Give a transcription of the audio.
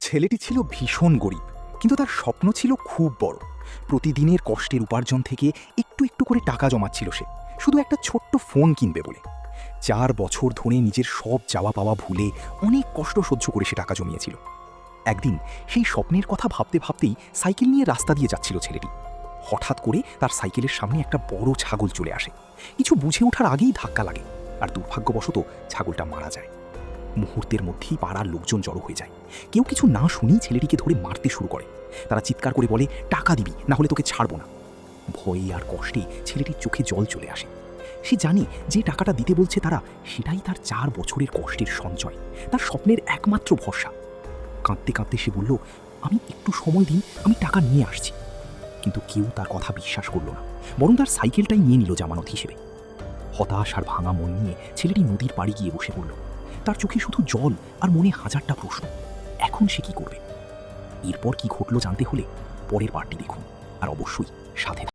ছেলেটি ছিল ভীষণ গরিব, কিন্তু তার স্বপ্ন ছিল খুব বড়। প্রতিদিনের কষ্টের উপার্জন থেকে একটু একটু করে টাকা জমাচ্ছিল সে, শুধু একটা ছোট্ট ফোন কিনবে বলে। 4 বছর ধরে নিজের সব চাওয়া পাওয়া ভুলে অনেক কষ্ট সহ্য করে সে টাকা জমিয়েছিল। একদিন সেই স্বপ্নের কথা ভাবতে ভাবতেই সাইকেল নিয়ে রাস্তা দিয়ে যাচ্ছিল ছেলেটি। হঠাৎ করে তার সাইকেলের সামনে একটা বড় ছাগল চলে আসে। কিছু বুঝে ওঠার আগেই ধাক্কা লাগে, আর দুর্ভাগ্যবশত ছাগলটা মারা যায়। মুহূর্তের মধ্যেই পাড়ার লোকজন জড়ো হয়ে যায়। কেউ কিছু না শুনেই ছেলেটিকে ধরে মারতে শুরু করে। তারা চিৎকার করে বলে, টাকা দিবি, না হলে তোকে ছাড়বো না। ভয়ে আর কষ্টে ছেলেটির চোখে জল চলে আসে। সে জানে যে টাকাটা দিতে বলছে তারা, সেটাই তার 4 বছরের কষ্টের সঞ্চয়, তার স্বপ্নের একমাত্র ভরসা। কাঁদতে কাঁদতে সে বলল, আমি একটু সময় দিন, আমি টাকা নিয়ে আসছি। কিন্তু কেউ তার কথা বিশ্বাস করল না, বরং তার সাইকেলটাই নিয়ে নিল জামানত হিসেবে। হতাশ আর ভাঙা মন নিয়ে ছেলেটি নদীর পাড়ে গিয়ে বসে পড়ল। তার চোখে শুধু জল আর মনে হাজারটা প্রশ্ন। এখন সে কি করবে? এরপর কি ঘটল জানতে হলে পরের পার্টটি দেখুন, আর অবশ্যই সাথে